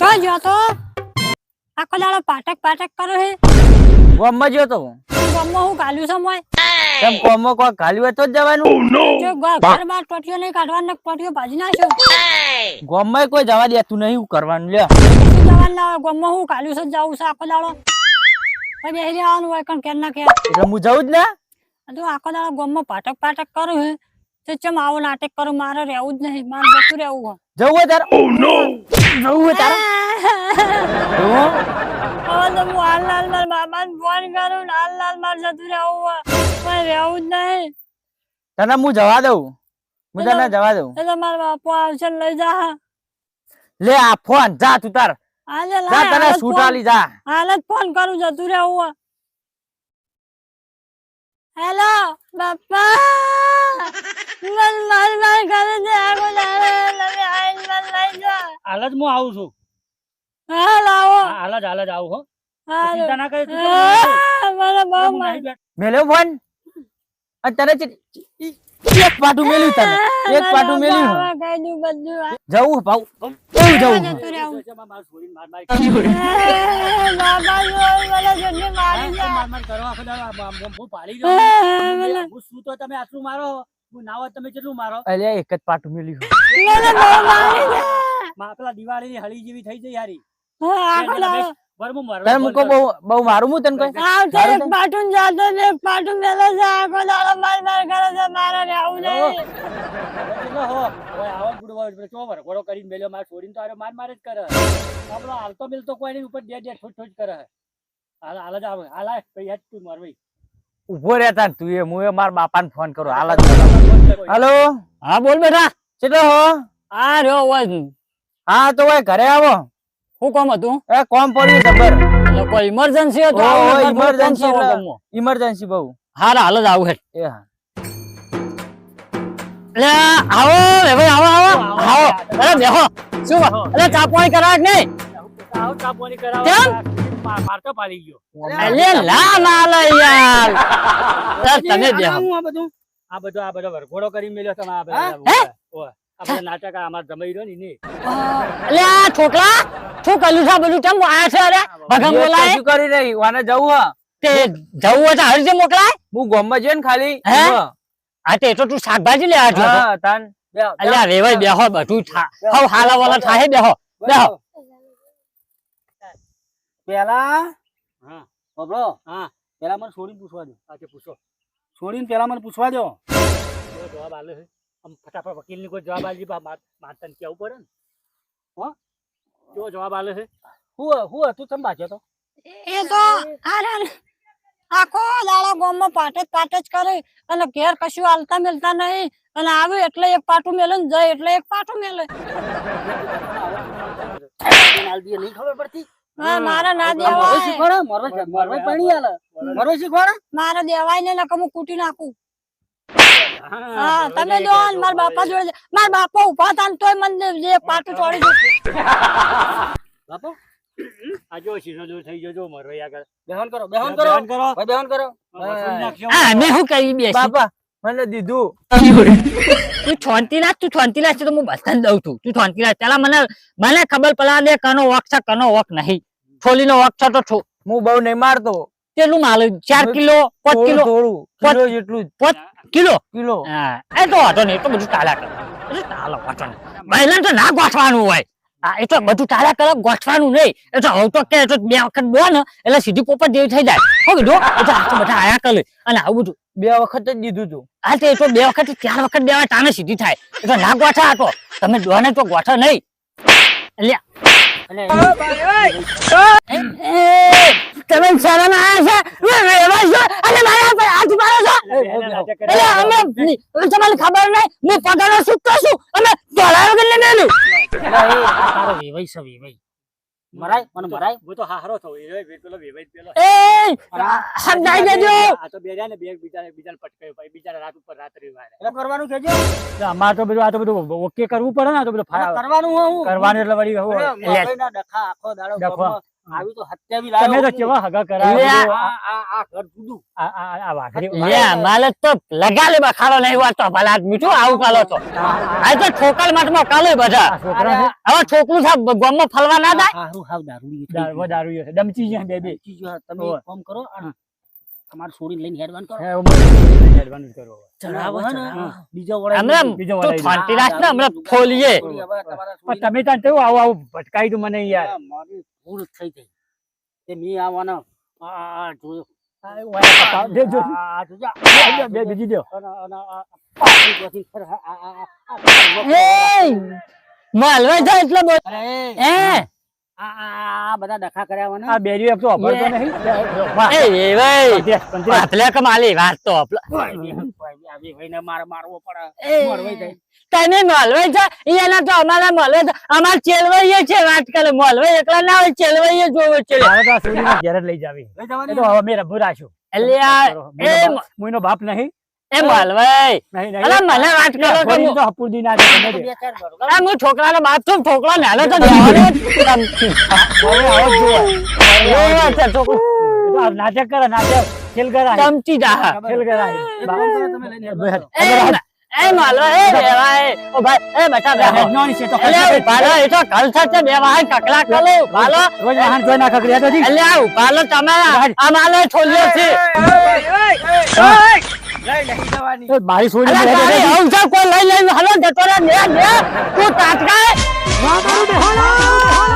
ક્યાં ગયો તો આખો દાડો પાટક પાટક કરે હે ગોમમાં ગયો તો ગમમાં હું ગાલ્યું છે મોય તેમ ગોમમાં કોઈ ગાલ્યું હોય તો જ જવાનું જો ઘર બાર ટોટીઓ નહીં કાઢવાના ટોટીઓ ભાજી નાખ્યો ગોમમાં કોઈ જવા દેતું નહીં હું કરવાનું લ્યો જવાના ગમમાં હું ગાલ્યું છે જાવું છે આખો દાડો પછી બેહી રહેવાનું હોય કણ કેર ના કે એટલે હું જવું જ ને તો આખો દાડો ગમમાં પાટક પાટક કરું હે તો ચમ આવો નાટક કરું મારે રહેવું જ નહીં મારે જતું રહેવું હોય જવું હોય તારે જવું હોય તારે હવે તો હું હાલ મારા બાબાને ફોન કરું હાલ મારે જતું રહેવું હોય મારે રહેવું જ નહીં તને હું જવા દઉં હું તને જવા દઉં એ તો મારા બાપુ આવશે ને લઈ જા લે આ ફોન જા તું તાર આજે જા તને છૂટ આલી જા હાલ જ ફોન કરું જતું રહેવું હોય હેલો બાપા મન માર કરે છે આગો લાવે લવે આઈન મન લઈ જા હાલ જ હું આવું છું હા લાવો હાલ જ આવું હો હા ચિંતા ના કરે મારા બહુ માર મેલ્યો ફોન અને તને એક પાટું મેલ્યું તને એક પાટું મેલ્યું કઈ દઉં બધું જવું ભાવ કેવું જવું જતું રહેવું બાબા મને જલ્દી મારી જા હું પાડી દઉં હું શું તો તમે આટલું મારો હું ના હોત તમે કેટલું મારો અલ્યા એક જ પાટું મેલ્યું મને બહુ મારી જા પેલા દિવાળી ની હળી જેવી થઈ જાય યારી હા આખો દાડો તને મૂકો બહુ મારું હું તને કોઈ આવતો એક પાટું જાતો ને એક પાટું મેલે છે આખો દાડો માર કરે છે મારે રહેવું નહીં ઘોડો કરીને મેલ્યો માર છોડીને તો માર જ કરે આપડો હાલતો મિલતો કોઈ નહીં ઉપર ડે ઠોચ કરે હાલ જ આવે હાલ યાદ તું માર ભાઈ ઉભો રહેતા તું એ હું મારા બાપાને ફોન કરું હાલ જ હાલો હા બોલ બેટા ચેટલો હો આ રહ્યો અવાજ હા તો ભાઈ ઘરે આવો શું કામ હતું એ કોમ પડ્યું જબર એટલે કોઈ ઇમરજન્સી હતો ઇમરજન્સી બહુ હારા હાલ જ આવું હે એ હા એટલે આવો ભાઈ આવો અરે બેહો શું એટલે ચા પાણી કરાવ નહીં મારતો પાડી ગયો અલે લા ના લા યાર તમે બેહો આ બધો વરઘોડો કરી મેલ્યો તમે આપણે નાટક અમાર જમાઈ રહ્યો ને અલે આ છોકરા શું કર્યું છે બધું કેમ આયા છે અરે ભગમ બોલાય શું કરી રહી વાને જવું હા તે જવું હોય તો હરજે મોકલાય હું ગોમમાં જઈને ખાલી હે આ તે તું શાકભાજી લે આજો હા તાન અલ્યા રેવાય બેહો બધું હાવ હાલા વાલા થાય બેહો પેલા હા બબડો હા પેલા મને છોડીને પૂછવા દો આજે પૂછો છોડીને પેલા મને પૂછવા દો જવાબ આલે છે આમ ફટાફટ વકીલ ની કોઈ જવાબ આલી મારતા કેવું પડે ને હો કેવો જવાબ આલે છે હું તું ચમ બાજ્યો તો એ તો અરે આખો દાડો ગામમાં પાટ જ કરે અને ઘેર કશું હાલતા મેલતા નહીં અને આવ્યું એટલે એક પાટું મેલે ને જાય એટલે એક પાટું મેલે નહીં ખબર પડતી હા મારે ના દેવાય મારે દેવાય ને નકર હું કૂટી નાખું હા તમે જો મારા બાપા જોડે મારા બાપા ઉભા હતા ને તોય મને જે પાટું ચોડી ગયું બાપા આ જો સીધો દૂર થઈ ગયો જો મરો આગળ બેહન કરો બેહન કરો મેં શું કરી બેસી બાપા મને દીધું તું છોંતી લાગ તો હું બધાને દઉં છું તું છોંતી લાગ પેલા મને ખબર પડા દે કનો વોક છે કનો વોક નહીં છોલીનો વોક છે તો હું બહુ નહીં મારતો કેટલું માલ 4 કિલો 5 કિલો થોડું કિલો જેટલું 5 કિલો કિલો હા એ તો વાંધો નહીં એટલું બધું ચાલ્યા કરે ચાલો વાંધો નહીં બહેલા તો ના ગોઠવાનું હોય હા એ તો બધું ચાલ્યા કરે ગોઠવાનું નહીં એ તો હવે તો કે બે વખત દો ને એટલે સીધી પોપટ જેવી થઈ જાય હો કીધું એ તો આ તો બધા આયા કરે અને આવું બધું 2 વખત જ દીધું તું હા તો એ તો 2 વખત 4 વખત દેવાય તાને સીધી થાય એ તો ના ગોઠા હતો તમે દોને તો ગોઠો નહીં તમે શરમ આવ્યા છે અને મારા પર હાથ મારો છો અમે તમને ખબર નહીં હું પગારનો સૂતો છું અમે દોડાયો કે મેલું તારો વેવાઈ છે વેવાઈ મરાય મને મરાય હું તો હારો થયો એ પેલો વેવાઈ પેલો એ સમજાઈ દેજો આ તો બેજા ને બે બીજાને પટકાયો ભાઈ બીજાને રાત ઉપર રાત રેવાય એટલે કરવાનું કેજો અમાર તો બધું આ તો બધું ઓકે કરવું પડે ને આ તો બધું કરવાનું હું કરવાનું એટલે વળી મકઈના ડખા આખો દાડો આવી તો હત્યા બી તમે તો લાવ્યો કેવા હગા લે કરાવ્યા આ ઘર જુદું આ વાઘરી લે માલે તો લગાલે બખાડો નહીં વાતો ભલા મીઠું આવું કાલો તો આ તો ઠોકલ માટમાં કાલે બધા આ છોકરા છે હવે છોકરું સાહેબ ગામમાં ફરવા ના જાય હારું હાવ દારૂ દારૂ છે ડમચી ગયા બે તમે ઓવે. એક કામ કરો અને તમારે છોડીને લઈને હેડવાન કરો હે ઉમર એડવાન્સ કરો ચડાવો હા. ચડાવો બીજા વડા હમણાં બીજો તું વડાઈ શાંતિ રાખ ને હમણાં ફોલીએ પણ તમે ત્યાં કેવું આવું આવું ભટકાઈ તું મને યાર મારી ભૂલ થઈ ગઈ તે મી આવવાનો આ જોયો દે જો આ જોજો બે બીજી દો અને આ પાછી ગોથી ફર એ માલવા જાય એટલે બોલ અરે એ આ બધા ડખા કર્યા મને આ બેરી એક તો અભરતો એ. નહીં એ ભાઈ પાતલે કે માલી વાત તો આવી ભાઈને મારવો પડે મરવાઈ જાય તને મળવાય છે એના તો અમારા મળવે છે અમાર ચેલવાઈએ છે વાત કરે મળવાય એકલા ના હોય ચેલવાઈએ જોવો છે હવે તો આ છોડીને ઘેર જ લઈ જાવી લઈ એ જવાની તો હવે મેં રભુ રાખ્યું એટલે આ મુઈનો બાપ નહીં એ મળવાય નહીં અલા મને વાત કરો કે ફરી હું- તો હપુદી ના દે તમે દે. બે ચાર ઘરો અલા હું છોકરાનો બાપ છું છોકરા નાનો તો દેવાનો જ તમથી. હવે આવો જ જોવો. એવો છે છોકરો એ તો આ નાટક કરે નાટક ખેલ કરાય તમથી જા ખેલ કરાય એક કામ કરો તમે લઈને હેડવાન કરો. એ મળવા એ દેવાય ઓ ભાઈ એ બેટા બેહો હેડનોની છે તો એટલે ઉભાલો એ તો કલસા છે દેવાય કકલા કલો ઉભાલો રોજ વાહન જોઈ નાખા કર્યા તો જી. એટલે આ ઉભાલો તમે અમારે છોલ્યો છે લઈ જવાની એ મારી છોડી અલા તારે આવું છે કોઈ લઈ લઈ હલો જતો રે ને તું તાટકાય ના કરું દે.